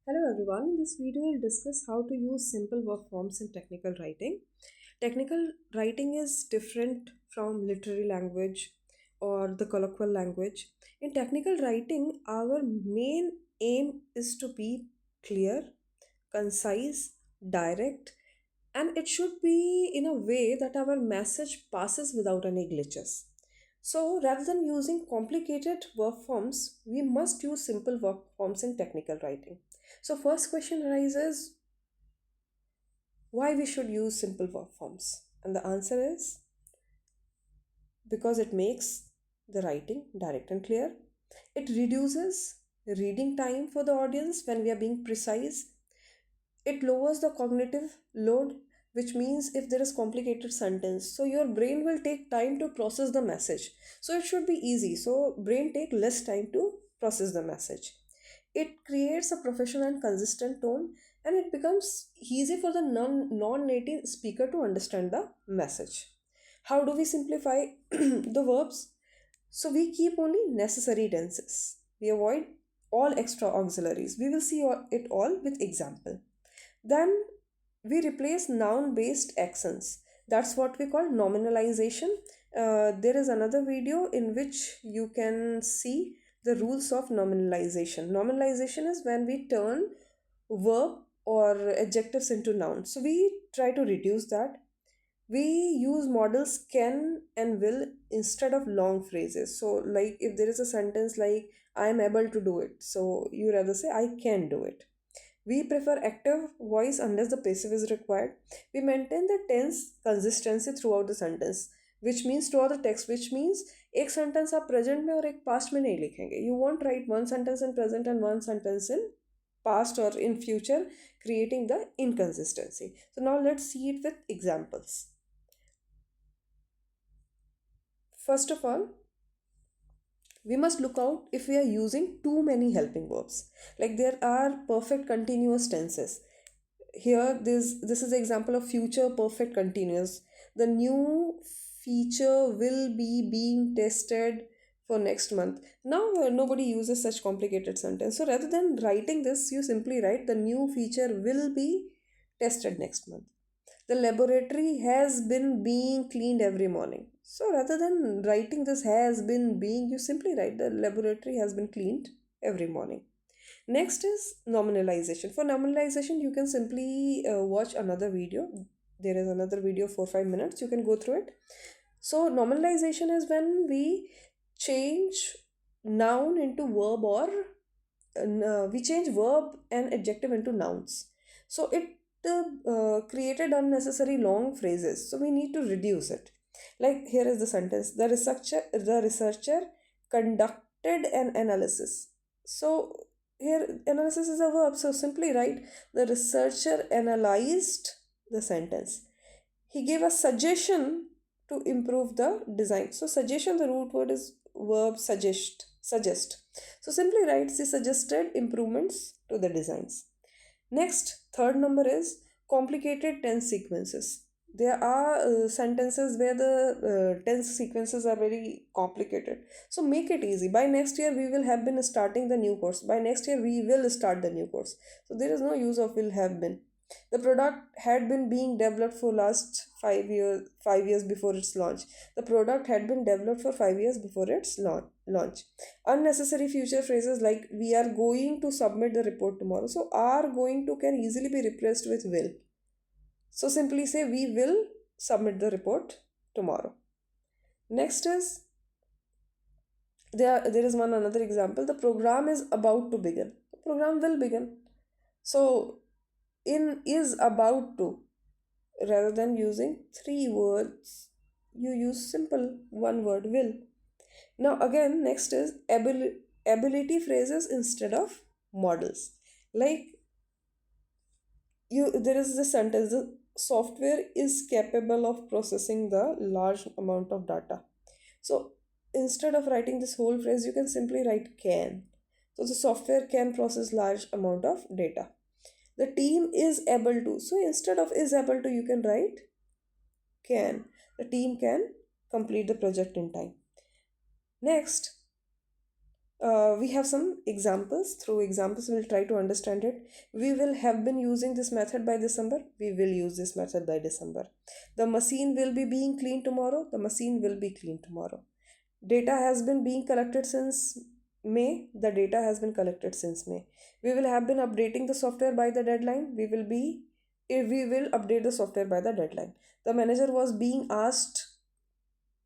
Hello everyone, in this video we'll discuss how to use simple verb forms in technical writing. Technical writing is different from literary language or the colloquial language. In technical writing, our main aim is to be clear, concise, direct, and it should be in a way that our message passes without any glitches. So rather than using complicated verb forms, we must use simple verb forms in technical writing. So first question arises, why we should use simple verb forms? And the answer is because it makes the writing direct and clear. It reduces reading time for the audience when we are being precise. It lowers the cognitive load, which means if there is complicated sentence, so your brain will take time to process the message. So it should be easy. So brain take less time to process the message. It creates a professional and consistent tone, and it becomes easy for the non-native speaker to understand the message. How do we simplify the verbs? So we keep only necessary tenses. We avoid all extra auxiliaries. We will see it all with example. Then we replace noun based accents. That's what we call nominalization. There is another video in which you can see the rules of nominalization. Nominalization is when we turn verb or adjectives into nouns. So we try to reduce that. We use models can and will instead of long phrases. So, like if there is a sentence like I am able to do it, so you rather say I can do it. We prefer active voice unless the passive is required. We maintain the tense consistency throughout the sentence, which means throughout the text, which means एक sentence आप present में और एक past में नहीं लिखेंगे. You won't write one sentence in present and one sentence in past or in future, creating the inconsistency. So now let's see it with examples. First of all, we must look out if we are using too many helping verbs. Like there are perfect continuous tenses. Here this is the example of future perfect continuous. The new feature will be being tested for next month. Now nobody uses such complicated sentence. So rather than writing this, you simply write the new feature will be tested next month. The laboratory has been being cleaned every morning. So rather than writing this has been being, you simply write the laboratory has been cleaned every morning. Next is nominalization. For nominalization, you can simply watch another video. There is another video for 5 minutes. You can go through it. So nominalization is when we change noun into verb or we change verb and adjective into nouns. So it created unnecessary long phrases. So we need to reduce it. Like here is the sentence: the researcher conducted an analysis. So here analysis is a verb. So simply write the researcher analyzed the sentence. He gave a suggestion to improve the design. So suggestion, the root word is verb suggest. So simply write the suggested improvements to the designs. Next, third number is complicated tense sequences. There are sentences where the tense sequences are very complicated. So make it easy. By next year, we will have been starting the new course. By next year, we will start the new course. So there is no use of will have been. The product had been being developed for last 5 years, 5 years before its launch. The product had been developed for 5 years before its launch. Unnecessary future phrases like we are going to submit the report tomorrow. So are going to can easily be replaced with will. So simply say we will submit the report tomorrow. Next is there is one another example. The program is about to begin. The program will begin. So in is about to, rather than using three words, you use simple one word will. Now again, next is ability phrases instead of models. Like you there is this sentence: the software is capable of processing the large amount of data. So instead of writing this whole phrase, you can simply write can. So the software can process large amount of data. The team is able to, so instead of is able to, you can write can. The team can complete the project in time. Next, We have some examples. Through examples we'll try to understand it. We will have been using this method by December, we will use this method by December. The machine will be being cleaned tomorrow, the machine will be cleaned tomorrow. Data has been being collected since May, the data has been collected since May. We will have been updating the software by the deadline, we will update the software by the deadline. The manager was being asked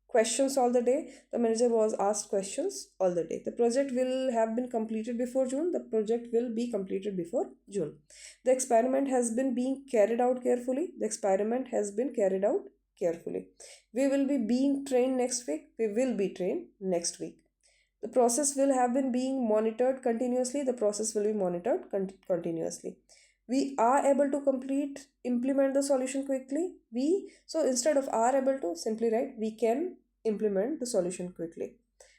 questions all the day, the manager was asked questions all the day. The project will have been completed before June, the project will be completed before June. The experiment has been being carried out carefully, the experiment has been carried out carefully. We will be being trained next week, we will be trained next week. The process will have been being monitored continuously, the process will be monitored continuously. We are able to implement the solution quickly. So instead of are able to, simply write we can implement the solution quickly.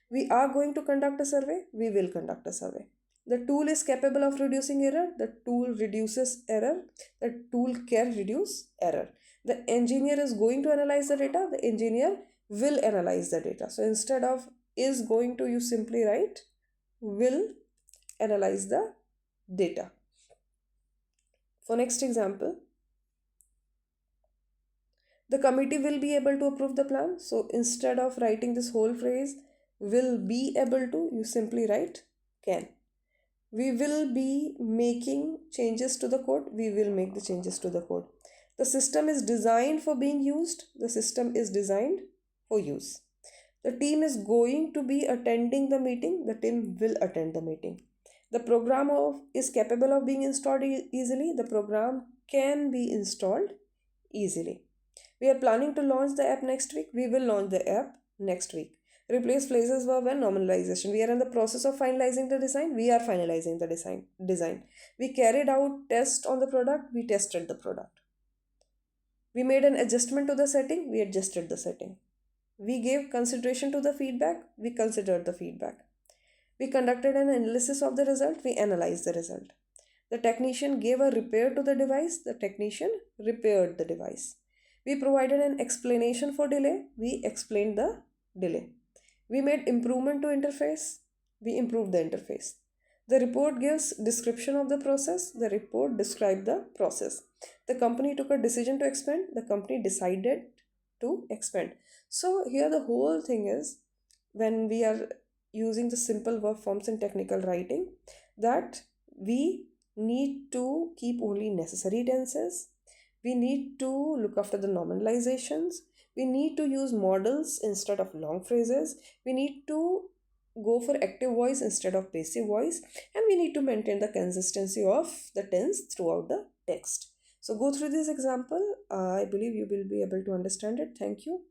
We are going to conduct a survey, we will conduct a survey. The tool is capable of reducing error, the tool reduces error, the tool can reduce error. The engineer is going to analyze the data, the engineer will analyze the data. So instead of is going to, you simply write will analyze the data. For next example, the committee will be able to approve the plan. So instead of writing this whole phrase, will be able to, you simply write can. We will be making changes to the code, we will make the changes to the code. The system is designed for being used, the system is designed for use. The team is going to be attending the meeting, the team will attend the meeting. The program is capable of being installed easily, the program can be installed easily. We are planning to launch the app next week, we will launch the app next week. Replace phrases verb and nominalization. We are in the process of finalizing the design, we are finalizing the design. We carried out test on the product, we tested the product. We made an adjustment to the setting, we adjusted the setting. We gave consideration to the feedback, we considered the feedback. We conducted an analysis of the result, we analyzed the result. The technician gave a repair to the device, the technician repaired the device. We provided an explanation for delay, we explained the delay. We made improvement to interface, we improved the interface. The report gives description of the process, the report described the process. The company took a decision to expand, the company decided to expand. So here the whole thing is, when we are using the simple verb forms in technical writing, that we need to keep only necessary tenses, we need to look after the nominalizations, we need to use models instead of long phrases, we need to go for active voice instead of passive voice, and we need to maintain the consistency of the tense throughout the text. So go through this example, I believe you will be able to understand it. Thank you.